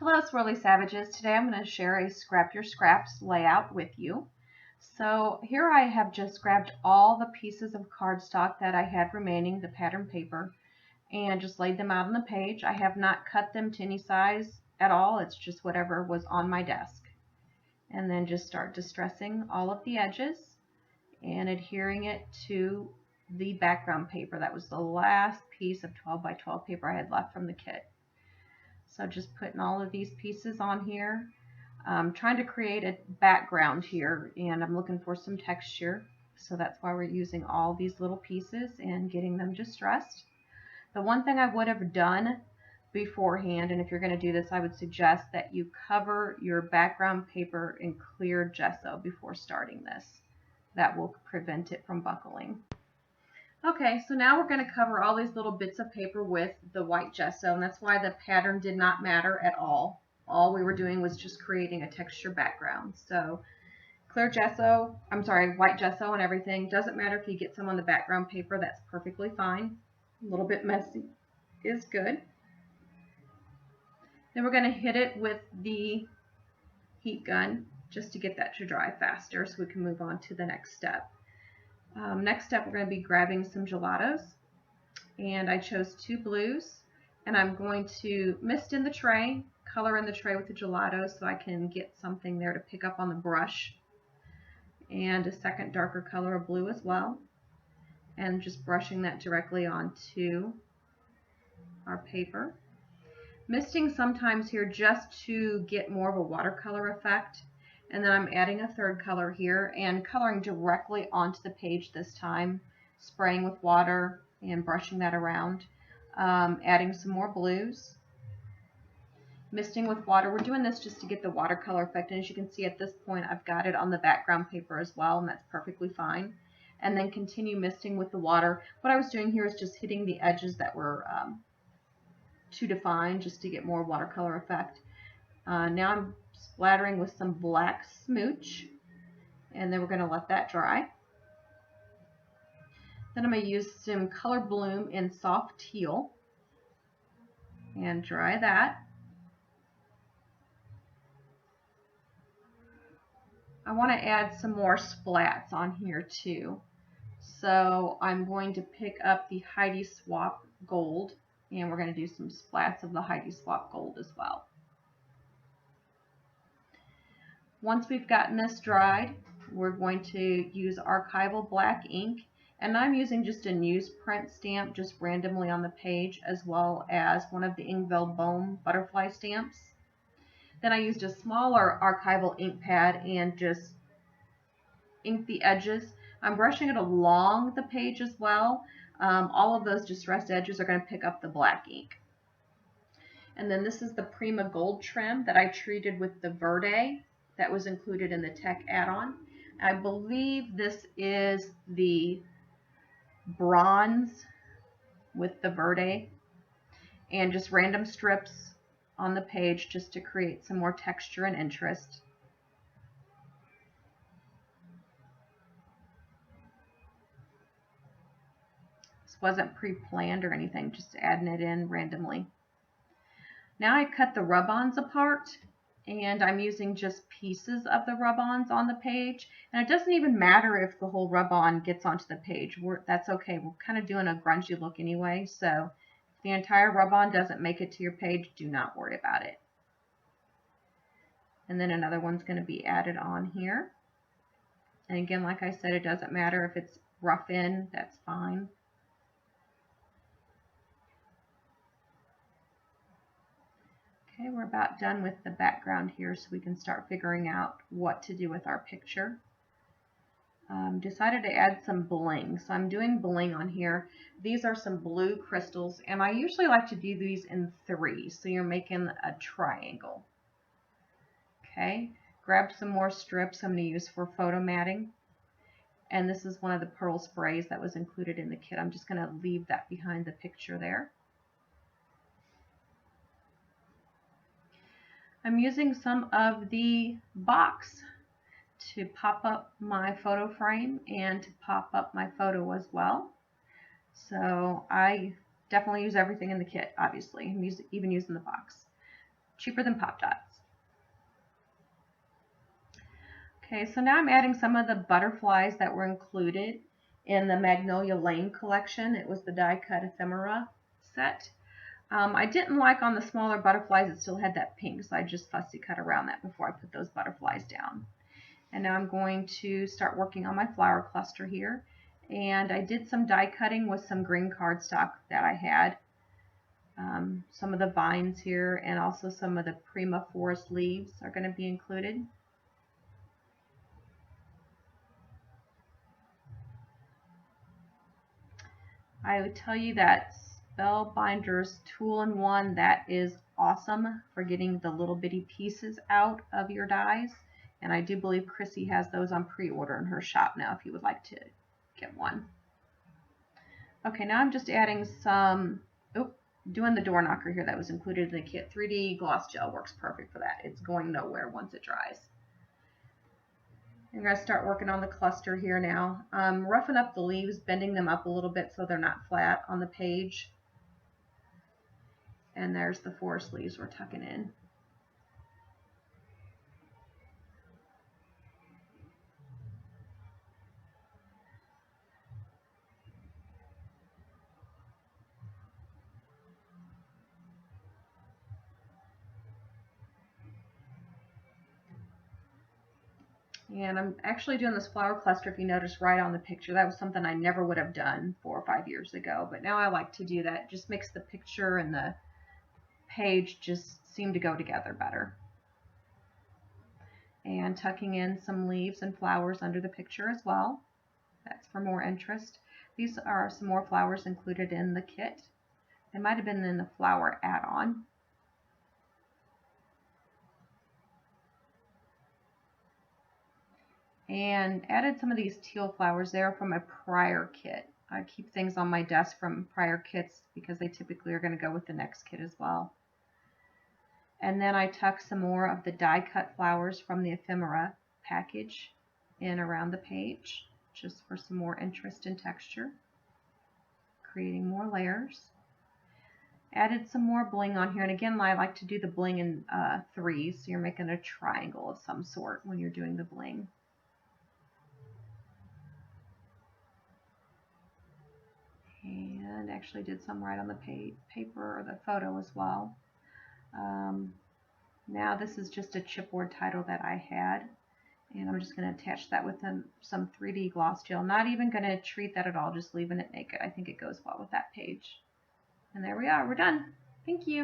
Hello Swirly Savages. Today I'm going to share a Scrap Your Scraps layout with you. So here I have just grabbed all the pieces of cardstock that I had remaining, the pattern paper, and just laid them out on the page. I have not cut them to any size at all. It's just whatever was on my desk. And then just start distressing all of the edges and adhering it to the background paper. That was the last piece of 12 by 12 paper I had left from the kit. So just putting all of these pieces on here. I'm trying to create a background here, and I'm looking for some texture. So that's why we're using all these little pieces and getting them distressed. The one thing I would have done beforehand, and if you're going to do this, I would suggest that you cover your background paper in clear gesso before starting this. That will prevent it from buckling. Okay, so now we're going to cover all these little bits of paper with the white gesso, and that's why the pattern did not matter at all. All we were doing was just creating a texture background. So white gesso and everything. Doesn't matter if you get some on the background paper, that's perfectly fine. A little bit messy is good. Then we're going to hit it with the heat gun just to get that to dry faster so we can move on to the next step. Next step, we're going to be grabbing some gelatos, and I chose 2 blues, and I'm going to mist in the tray, color in the tray with the gelato so I can get something there to pick up on the brush, and a second darker color of blue as well, and just brushing that directly onto our paper. Misting sometimes here just to get more of a watercolor effect. And then I'm adding a third color here and coloring directly onto the page this time, spraying with water and brushing that around. Adding some more blues, misting with water. We're doing this just to get the watercolor effect, and as you can see at this point I've got it on the background paper as well, and that's perfectly fine. And then continue misting with the water. What I was doing here is just hitting the edges that were too defined just to get more watercolor effect. Now I'm splattering with some black smooch, and then we're going to let that dry. Then I'm going to use some Color Bloom in soft teal and dry that. I want to add some more splats on here too. So I'm going to pick up the Heidi Swapp Gold, and we're going to do some splats of the Heidi Swapp Gold as well. Once we've gotten this dried, we're going to use archival black ink, and I'm using just a newsprint stamp just randomly on the page, as well as one of the Ingvild Bohm butterfly stamps. Then I used a smaller archival ink pad and just inked the edges. I'm brushing it along the page as well. All of those distressed edges are going to pick up the black ink. And then this is the Prima Gold trim that I treated with the Verde that was included in the tech add-on. I believe this is the bronze with the Verde, and just random strips on the page just to create some more texture and interest. This wasn't pre-planned or anything, just adding it in randomly. Now I cut the rub-ons apart, and I'm using just pieces of the rub-ons on the page, and it doesn't even matter if the whole rub-on gets onto the page. That's okay. We're kind of doing a grungy look anyway, so if the entire rub-on doesn't make it to your page, do not worry about it. And then another one's going to be added on here. And again, like I said, it doesn't matter if it's rough in, that's fine. Okay, we're about done with the background here, so we can start figuring out what to do with our picture. Decided to add some bling, so I'm doing bling on here. These are some blue crystals, and I usually like to do these in 3, so you're making a triangle. Okay, grab some more strips I'm going to use for photo matting, and this is one of the pearl sprays that was included in the kit. I'm just going to leave that behind the picture there. I'm using some of the box to pop up my photo frame and to pop up my photo as well. So I definitely use everything in the kit, obviously. I'm even using the box. cheaper than Pop Dots. Okay, so now I'm adding some of the butterflies that were included in the Magnolia Lane collection. It was the die cut ephemera set. I didn't like on the smaller butterflies, it still had that pink, so I just fussy cut around that before I put those butterflies down. And now I'm going to start working on my flower cluster here. And I did some die cutting with some green cardstock that I had. Some of the vines here and also some of the Prima Forest leaves are going to be included. I would tell you that Spellbinder's Tool-in-One, that is awesome for getting the little bitty pieces out of your dies. And I do believe Chrissy has those on pre-order in her shop now if you would like to get one. Okay, now I'm just adding some, doing the door knocker here that was included in the kit. 3D gloss gel works perfect for that. It's going nowhere once it dries. I'm going to start working on the cluster here now. Roughing up the leaves, bending them up a little bit so they're not flat on the page. And there's the forest leaves we're tucking in. And I'm actually doing this flower cluster, if you notice, right on the picture. That was something I never would have done 4 or 5 years ago, but now I like to do that. It just makes the picture and the page just seem to go together better. And tucking in some leaves and flowers under the picture as well. That's for more interest. These are some more flowers included in the kit. They might have been in the flower add-on. And added some of these teal flowers there from a prior kit. I keep things on my desk from prior kits because they typically are going to go with the next kit as well. And then I tuck some more of the die cut flowers from the ephemera package in around the page, just for some more interest and texture, creating more layers. Added some more bling on here, and again I like to do the bling in threes, so you're making a triangle of some sort when you're doing the bling. And actually did some right on the paper or the photo as well. Now this is just a chipboard title that I had, and I'm just going to attach that with some 3D gloss gel. Not even going to treat that at all, just leaving it naked. I think it goes well with that page. And there we are, we're done. Thank you.